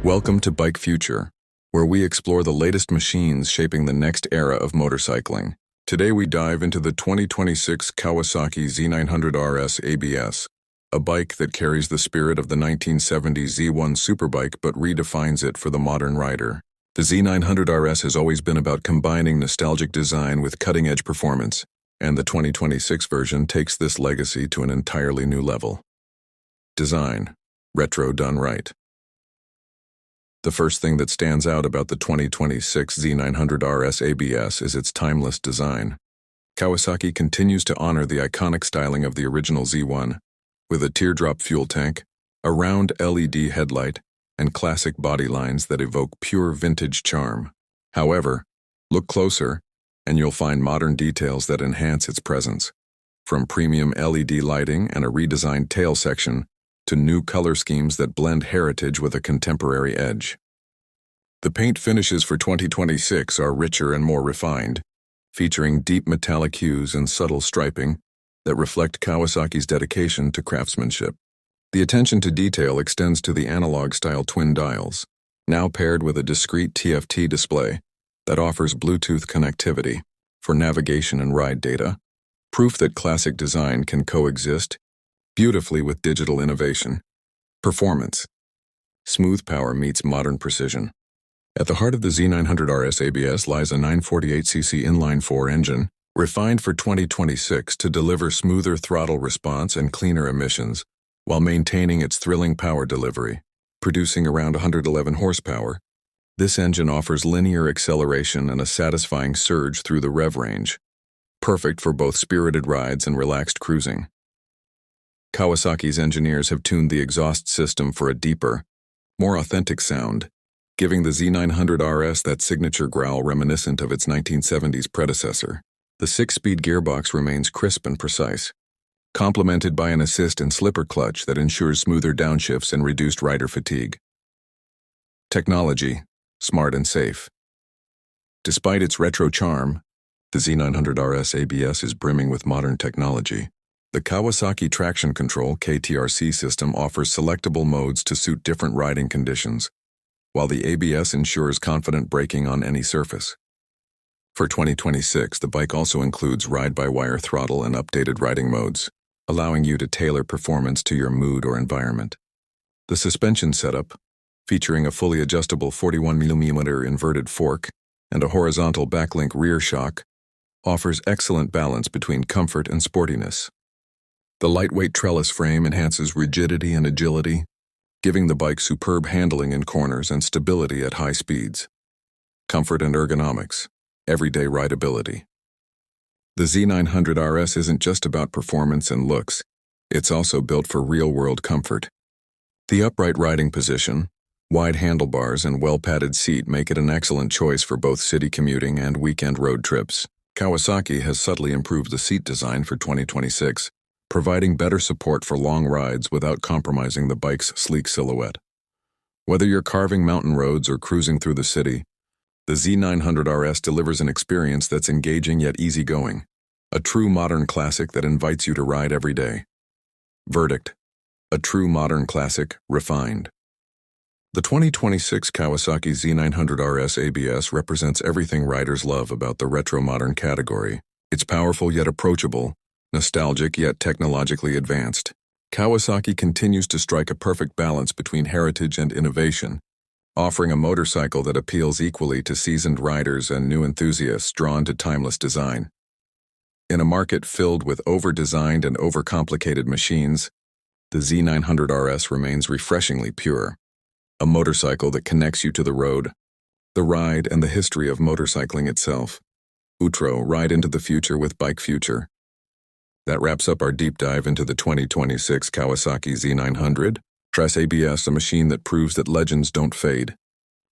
Welcome to Bike Future, where we explore the latest machines shaping the next era of motorcycling. Today we dive into the 2026 Kawasaki Z900RS ABS, a bike that carries the spirit of the 1970s Z1 superbike but redefines it for the modern rider. The Z900RS has always been about combining nostalgic design with cutting-edge performance, and the 2026 version takes this legacy to an entirely new level. Design. Retro done right. The first thing that stands out about the 2026 Z900RS ABS is its timeless design. Kawasaki continues to honor the iconic styling of the original Z1, with a teardrop fuel tank, a round LED headlight, and classic body lines that evoke pure vintage charm. However, look closer, and you'll find modern details that enhance its presence. From premium LED lighting and a redesigned tail section, to new color schemes that blend heritage with a contemporary edge. The paint finishes for 2026 are richer and more refined, featuring deep metallic hues and subtle striping that reflect Kawasaki's dedication to craftsmanship. The attention to detail extends to the analog-style twin dials, now paired with a discrete TFT display that offers Bluetooth connectivity for navigation and ride data, proof that classic design can coexist beautifully with digital innovation. Performance. Smooth power meets modern precision. At the heart of the Z900RS ABS lies a 948cc inline-4 engine, refined for 2026 to deliver smoother throttle response and cleaner emissions, while maintaining its thrilling power delivery. Producing around 111 horsepower, this engine offers linear acceleration and a satisfying surge through the rev range, perfect for both spirited rides and relaxed cruising. Kawasaki's engineers have tuned the exhaust system for a deeper, more authentic sound, giving the Z900RS that signature growl reminiscent of its 1970s predecessor. The 6-speed gearbox remains crisp and precise, complemented by an assist and slipper clutch that ensures smoother downshifts and reduced rider fatigue. Technology, smart and safe. Despite its retro charm, the Z900RS ABS is brimming with modern technology. The Kawasaki Traction Control (KTRC) system offers selectable modes to suit different riding conditions, while the ABS ensures confident braking on any surface. For 2026, the bike also includes ride-by-wire throttle and updated riding modes, allowing you to tailor performance to your mood or environment. The suspension setup, featuring a fully adjustable 41mm inverted fork and a horizontal backlink rear shock, offers excellent balance between comfort and sportiness. The lightweight trellis frame enhances rigidity and agility, giving the bike superb handling in corners and stability at high speeds. Comfort and ergonomics, everyday rideability. The Z900RS isn't just about performance and looks, it's also built for real-world comfort. The upright riding position, wide handlebars, and well-padded seat make it an excellent choice for both city commuting and weekend road trips. Kawasaki has subtly improved the seat design for 2026, providing better support for long rides without compromising the bike's sleek silhouette. Whether you're carving mountain roads or cruising through the city, the Z900RS delivers an experience that's engaging yet easygoing, a true modern classic that invites you to ride every day. Verdict: a true modern classic, refined. The 2026 Kawasaki Z900RS ABS represents everything riders love about the retro-modern category. It's powerful yet approachable, nostalgic yet technologically advanced. Kawasaki continues to strike a perfect balance between heritage and innovation, offering a motorcycle that appeals equally to seasoned riders and new enthusiasts drawn to timeless design. In a market filled with over-designed and overcomplicated machines, the Z900RS remains refreshingly pure, a motorcycle that connects you to the road, the ride, and the history of motorcycling itself. Outro, ride into the future with Bike Future. That wraps up our deep dive into the 2026 Kawasaki Z900RS ABS, a machine that proves that legends don't fade.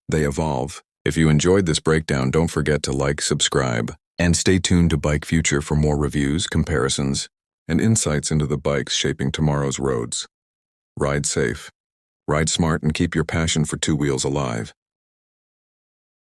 They evolve. If you enjoyed this breakdown, don't forget to like, subscribe, and stay tuned to Bike Future for more reviews, comparisons, and insights into the bikes shaping tomorrow's roads. Ride safe, ride smart, and keep your passion for two wheels alive.